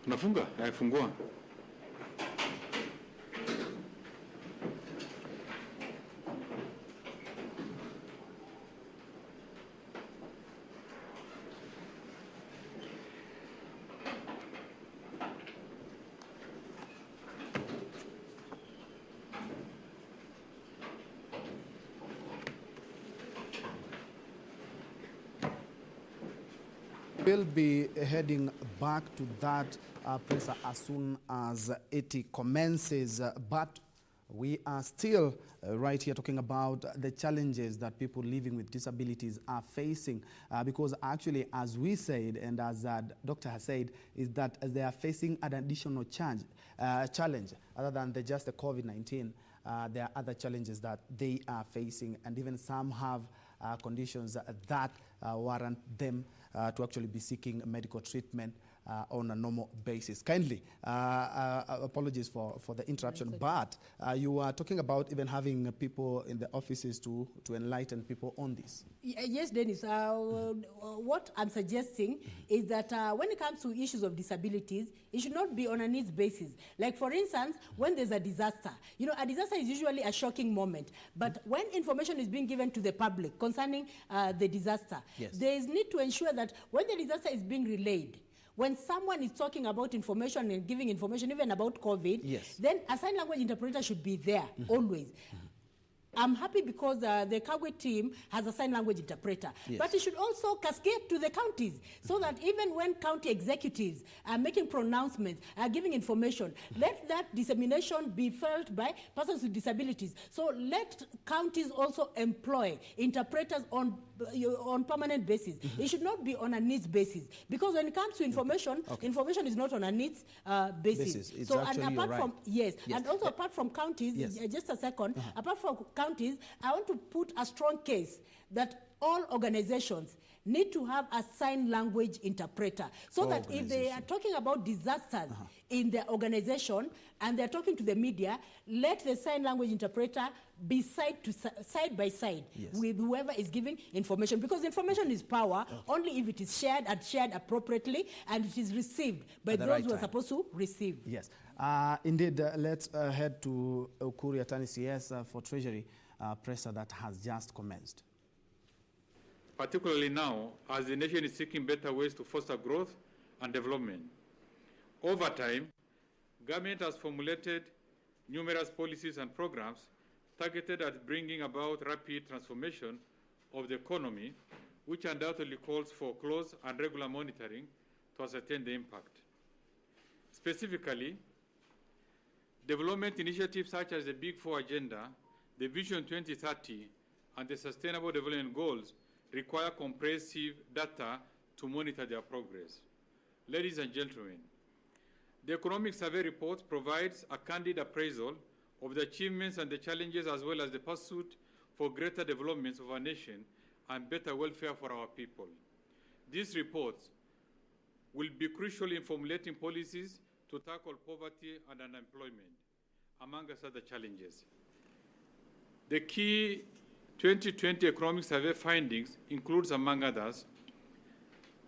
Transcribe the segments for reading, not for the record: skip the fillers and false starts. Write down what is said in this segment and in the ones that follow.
Unafunga? Fungua. We'll be heading back to that presser as soon as it commences, but we are still right here talking about the challenges that people living with disabilities are facing, because actually, as we said, and as Doctor has said, is that they are facing an additional challenge other than just the COVID-19. There are other challenges that they are facing, and even some have conditions that warrant them to actually be seeking medical treatment on a normal basis. Kindly, apologies for the interruption, but you are talking about even having people in the offices to enlighten people on this. Yes, Dennis. What I'm suggesting is that when it comes to issues of disabilities, it should not be on a needs basis. Like, for instance, when there's a disaster, you know, a disaster is usually a shocking moment, but when information is being given to the public concerning the disaster, yes, there is need to ensure that when the disaster is being relayed, when someone is talking about information and giving information even about COVID, yes, then a sign language interpreter should be there always. I'm happy because the Kagwe team has a sign language interpreter, yes, but it should also cascade to the counties so that even when county executives are making pronouncements, are giving information, let that dissemination be felt by persons with disabilities. So let counties also employ interpreters on permanent basis. It should not be on a needs basis, because when it comes to information, information is not on a needs basis. So, and apart from and also apart from counties, just a second, apart from counties, I want to put a strong case that all organizations need to have a sign language interpreter, so that if they are talking about disasters in their organization and they're talking to the media, let the sign language interpreter be side by side with whoever is giving information, because information is power only if it is shared and shared appropriately and it is received by those who are supposed to receive. Yes. Indeed, let's head to Ukur Yatani CS for Treasury presser that has just commenced. Particularly now, as the nation is seeking better ways to foster growth and development. Over time, government has formulated numerous policies and programs targeted at bringing about rapid transformation of the economy, which undoubtedly calls for close and regular monitoring to ascertain the impact. Specifically, development initiatives such as the Big Four Agenda, the Vision 2030, and the Sustainable Development Goals require comprehensive data to monitor their progress. Ladies and gentlemen, the Economic Survey Report provides a candid appraisal of the achievements and the challenges, as well as the pursuit for greater developments of our nation and better welfare for our people. These reports will be crucial in formulating policies to tackle poverty and unemployment, among other challenges. The key 2020 Economic Survey findings includes, among others,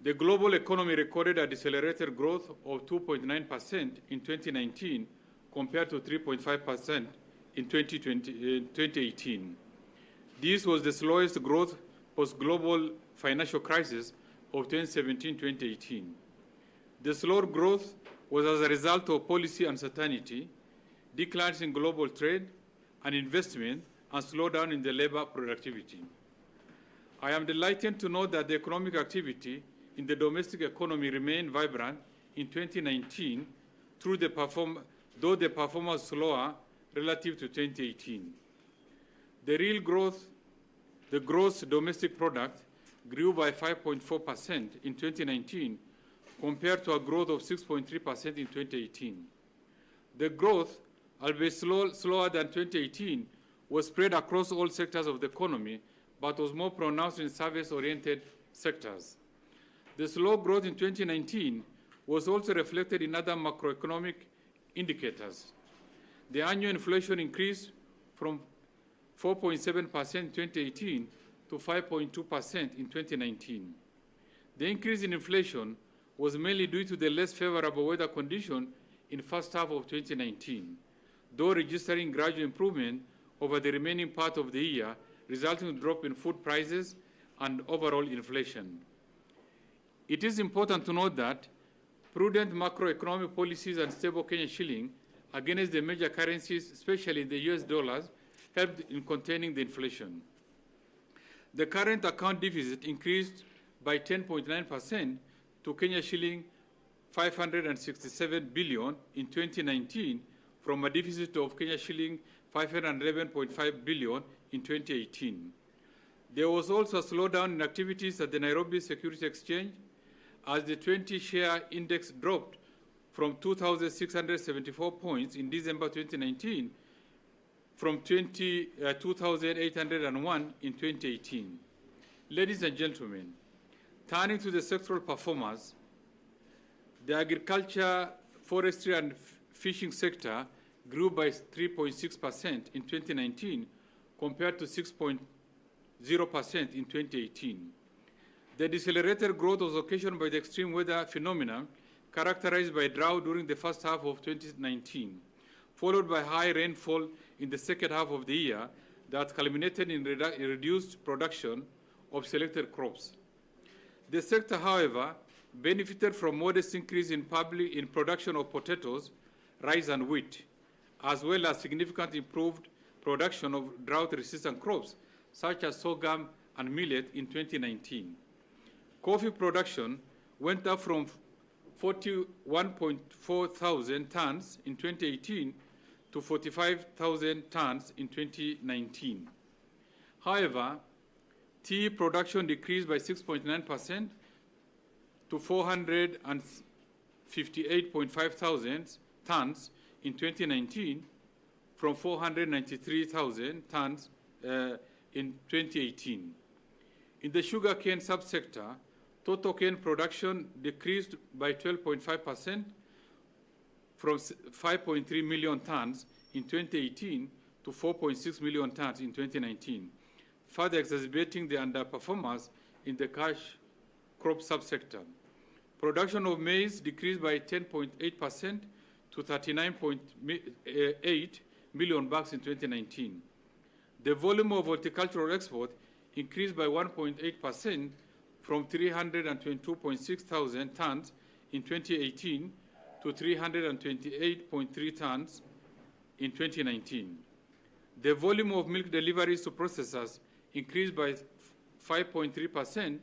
the global economy recorded a decelerated growth of 2.9% in 2019 compared to 3.5% in 2018. This was the slowest growth post-global financial crisis of 2017-2018. The slower growth was as a result of policy uncertainty, declines in global trade and investment, and slowdown in the labor productivity. I am delighted to note that the economic activity in the domestic economy remained vibrant in 2019, though the performance was slower relative to 2018. The gross domestic product grew by 5.4% in 2019 compared to a growth of 6.3% in 2018. The growth, albeit slower than 2018, was spread across all sectors of the economy, but was more pronounced in service-oriented sectors. The slow growth in 2019 was also reflected in other macroeconomic indicators. The annual inflation increased from 4.7% in 2018 to 5.2% in 2019. The increase in inflation was mainly due to the less favorable weather condition in first half of 2019, though registering gradual improvement over the remaining part of the year, resulting in a drop in food prices and overall inflation. It is important to note that prudent macroeconomic policies and stable Kenya shilling against the major currencies, especially the US dollars, helped in containing the inflation. The current account deficit increased by 10.9% to Kenya shilling 567 billion in 2019 from a deficit of Kenya shilling 511.5 billion in 2018. There was also a slowdown in activities at the Nairobi Security Exchange as the 20-share index dropped from 2,674 points in December 2019 from 2,801 in 2018. Ladies and gentlemen, turning to the sectoral performance, the agriculture, forestry, and fishing sector grew by 3.6% in 2019 compared to 6.0% in 2018. The decelerated growth was occasioned by the extreme weather phenomena characterized by drought during the first half of 2019, followed by high rainfall in the second half of the year that culminated in reduced production of selected crops. The sector, however, benefited from modest increase in production of potatoes, rice, and wheat, as well as significant improved production of drought-resistant crops such as sorghum and millet in 2019. Coffee production went up from 41.4 thousand tons in 2018 to 45,000 tons in 2019. However, tea production decreased by 6.9% to 458.5 thousand tons in 2019 from 493,000 tons in 2018. In the sugarcane subsector, total cane production decreased by 12.5% from 5.3 million tons in 2018 to 4.6 million tons in 2019, further exacerbating the underperformance in the cash crop subsector. Production of maize decreased by 10.8% to 39.8 million bags in 2019. The volume of horticultural export increased by 1.8% from 322.6 thousand tons in 2018 to 328.3 tons in 2019. The volume of milk deliveries to processors increased by 5.3%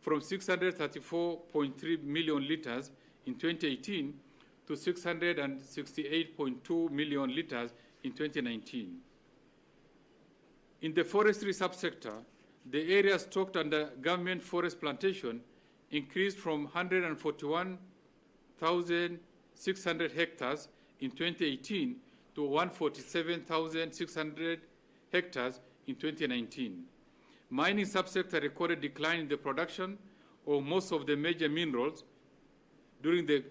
from 634.3 million liters in 2018 to 668.2 million liters in 2019. In the forestry subsector, the area stocked under government forest plantation increased from 141,600 hectares in 2018 to 147,600 hectares in 2019. Mining subsector recorded decline in the production of most of the major minerals during the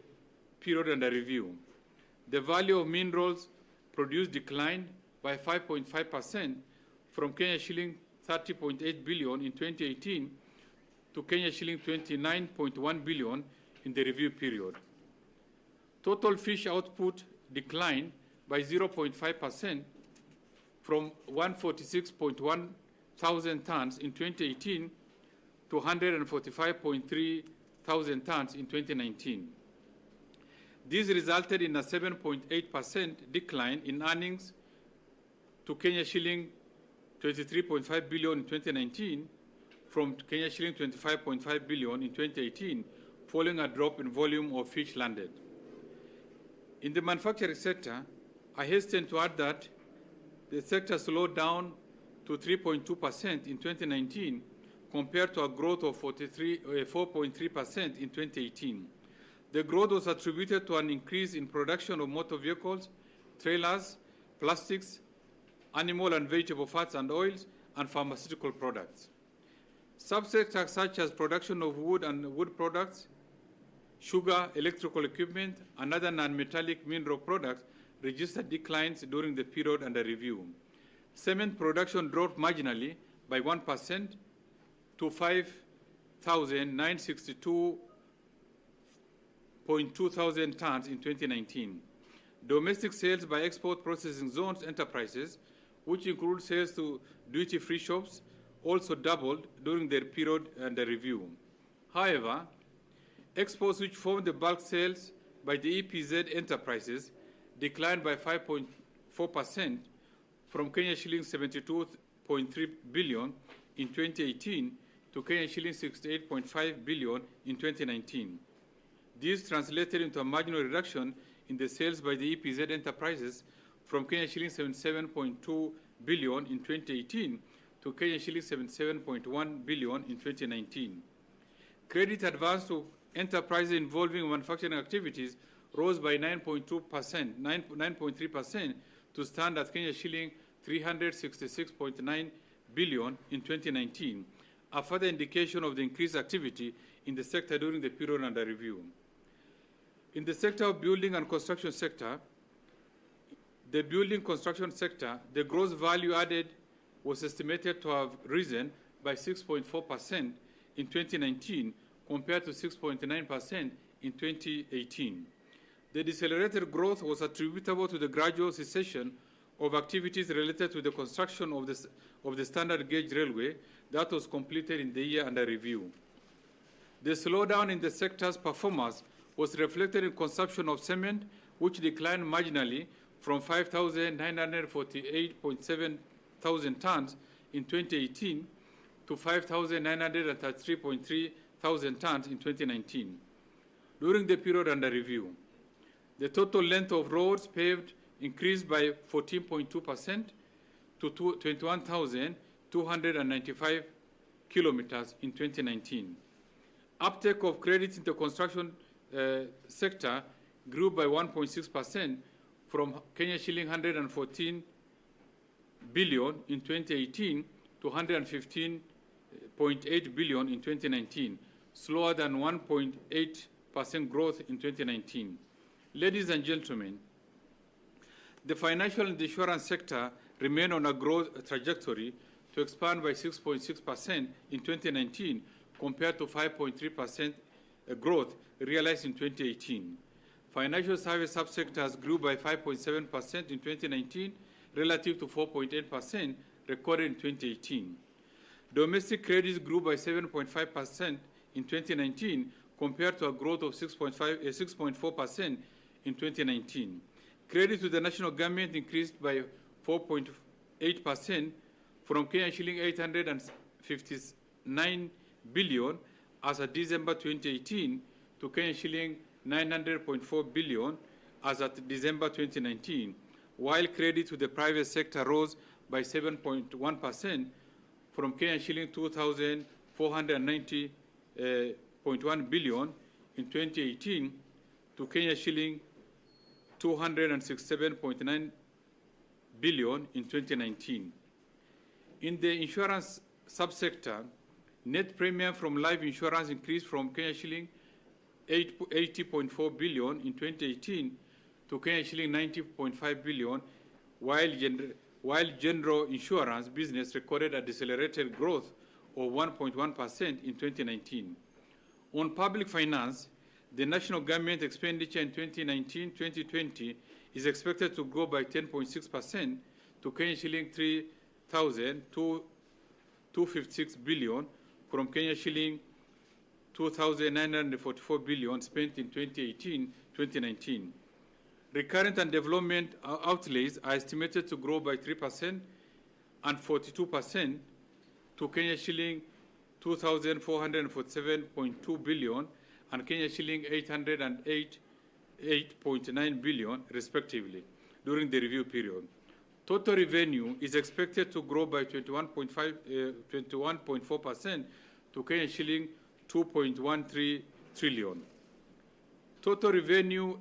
period under review. The value of minerals produced declined by 5.5% from Kenya shilling 30.8 billion in 2018 to Kenya shilling 29.1 billion in the review period. Total fish output declined by 0.5% from 146.1 thousand tons in 2018 to 145.3 thousand tons in 2019. This resulted in a 7.8% decline in earnings to Kenya shilling 23.5 billion in 2019 from Kenya shilling 25.5 billion in 2018, following a drop in volume of fish landed. In the manufacturing sector, I hasten to add that the sector slowed down to 3.2% in 2019 compared to a growth of 4.3% in 2018. The growth was attributed to an increase in production of motor vehicles, trailers, plastics, animal and vegetable fats and oils, and pharmaceutical products. Subsectors such as production of wood and wood products, sugar, electrical equipment, and other non-metallic mineral products registered declines during the period under review. Cement production dropped marginally by 1% to 5,962 thousand tons in 2019. Domestic sales by export processing zones enterprises, which include sales to duty-free shops, also doubled during their period under review. However, exports which form the bulk sales by the EPZ enterprises declined by 5.4% from Kenya shilling 72.3 billion in 2018 to Kenya shilling 68.5 billion in 2019. This translated into a marginal reduction in the sales by the EPZ enterprises from Kenya shilling 77.2 billion in 2018 to Kenya shilling 77.1 billion in 2019. Credit advance to enterprises involving manufacturing activities rose by 9.3% to stand at Kenya shilling 366.9 billion in 2019, a further indication of the increased activity in the sector during the period under review. In the sector of building and construction sector, the building construction sector, the gross value added was estimated to have risen by 6.4% in 2019 compared to 6.9% in 2018. The decelerated growth was attributable to the gradual cessation of activities related to the construction of the standard gauge railway that was completed in the year under review. The slowdown in the sector's performance was reflected in consumption of cement, which declined marginally from 5,948.7 thousand tons in 2018 to 5,933.3 thousand tons in 2019. During the period under review, the total length of roads paved increased by 14.2% to 21,295 kilometers in 2019. Uptake of credit in the construction sector grew by 1.6% from Kenya shilling 114 billion in 2018 to 115.8 billion in 2019, slower than 1.8% growth in 2019. Ladies and gentlemen, the financial and insurance sector remained on a growth trajectory to expand by 6.6% in 2019 compared to 5.3% growth realized in 2018. Financial service subsectors grew by 5.7% in 2019 relative to 4.8% recorded in 2018. Domestic credits grew by 7.5% in 2019 compared to a growth of 6.4% in 2019. Credit to the national government increased by 4.8% from Kenya shilling 859 billion as of December 2018 to Kenya shilling 900.4 billion as at December 2019, while credit to the private sector rose by 7.1% from Kenya shilling 2,490.1 billion in 2018 to Kenya shilling 267.9 billion in 2019. In the insurance subsector, net premium from life insurance increased from Kenya shilling 80.4 billion in 2018 to Kenya shilling 90.5 billion, while general insurance business recorded a decelerated growth of 1.1% in 2019. On public finance, the national government expenditure in 2019-2020 is expected to grow by 10.6% to Kenya shilling 3,256 billion from Kenya shilling 2,944 billion spent in 2018-2019. Recurrent and development outlays are estimated to grow by 3% and 42% to Kenya shilling 2,447.2 billion and Kenya shilling 808.9 billion, respectively, during the review period. Total revenue is expected to grow by 21.4% to Kenya shilling 2.13 trillion. Total revenue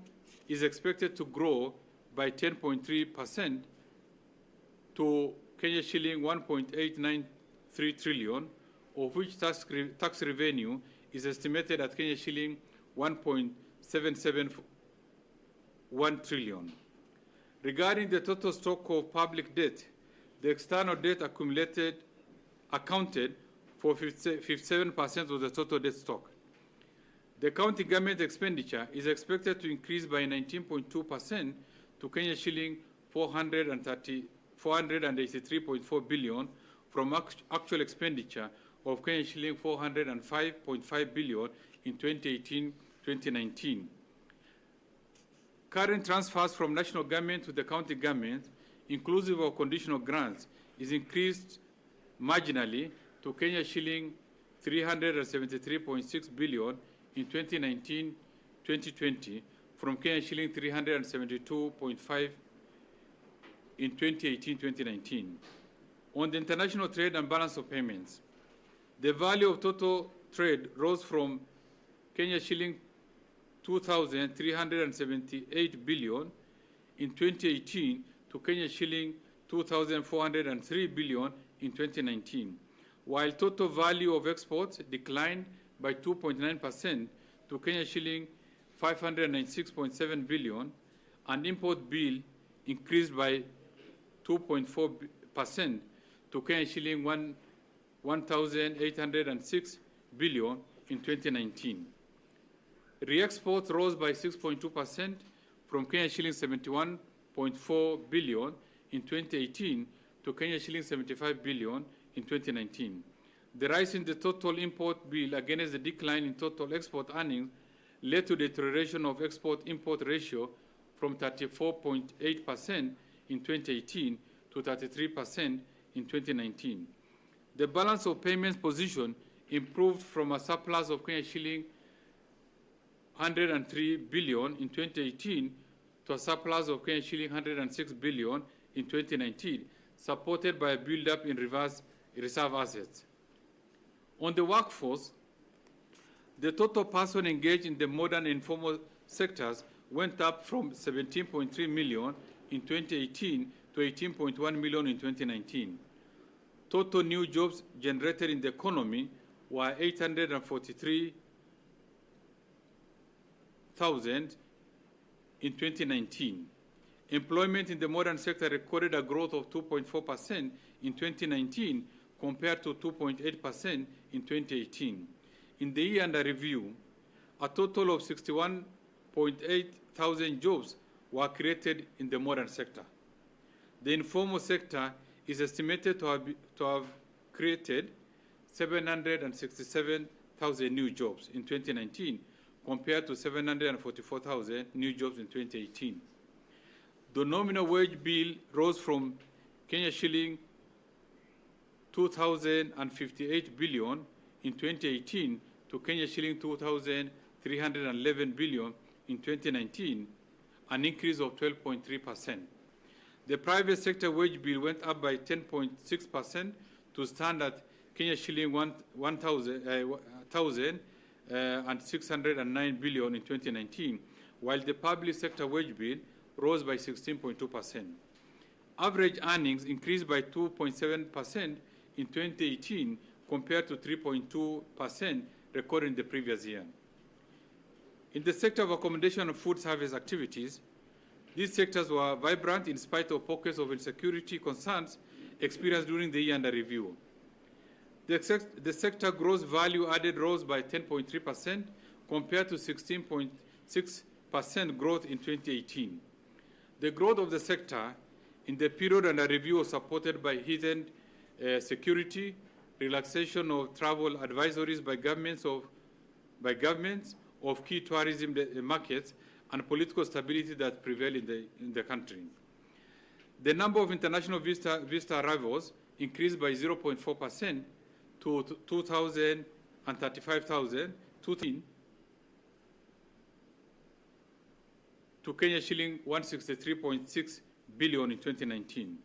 is expected to grow by 10.3% to Kenya shilling 1.893 trillion, of which tax revenue is estimated at Kenya shilling 1.771 trillion. Regarding the total stock of public debt, the external debt accounted for 57% of the total debt stock. The county government expenditure is expected to increase by 19.2% to Kenya shilling 483.4 billion from actual expenditure of Kenya shilling 405.5 billion in 2018-2019. Current transfers from national government to the county government, inclusive of conditional grants, is increased marginally to Kenya shilling 373.6 billion in 2019-2020 from Kenya shilling 372.5 in 2018-2019. On the international trade and balance of payments, the value of total trade rose from Kenya shilling 2,378 billion in 2018 to Kenya shilling 2,403 billion in 2019, while total value of exports declined by 2.9% to Kenya shilling 596.7 billion, and import bill increased by 2.4% to Kenya shilling 1,806 billion in 2019. Re-exports rose by 6.2% from Kenya shilling 71.4 billion in 2018 to Kenya shilling 75 billion in 2019. The rise in the total import bill against the decline in total export earnings led to the deterioration of export-import ratio from 34.8% in 2018 to 33% in 2019. The balance of payments position improved from a surplus of Kenya shilling 103 billion in 2018 to a surplus of Kenya shilling 106 billion in 2019, supported by a build-up in reserve assets. On the workforce, the total person engaged in the modern and informal sectors went up from 17.3 million in 2018 to 18.1 million in 2019. Total new jobs generated in the economy were 843,000 in 2019. Employment in the modern sector recorded a growth of 2.4% in 2019 compared to 2.8% in 2018. In the year under review, a total of 61.8 thousand jobs were created in the modern sector. The informal sector is estimated to have created 767,000 new jobs in 2019 compared to 744,000 new jobs in 2018. The nominal wage bill rose from Kenya shilling 2,058 billion in 2018 to Kenya shilling 2,311 billion in 2019, an increase of 12.3%. The private sector wage bill went up by 10.6% to stand at Kenya shilling 1,609 billion in 2019, while the public sector wage bill rose by 16.2%. Average earnings increased by 2.7% in 2018 compared to 3.2% recorded in the previous year. In the sector of accommodation and food service activities, these sectors were vibrant in spite of pockets of insecurity concerns experienced during the year under review. The sector gross value added rose by 10.3% compared to 16.6% growth in 2018. The growth of the sector in the period under review was supported by heightened security, relaxation of travel advisories by governments of key tourism markets, and political stability that prevail in the country. The number of international visitor arrivals increased by 0.4% to 2,035,000 to Kenya shilling 163.6 billion in 2019.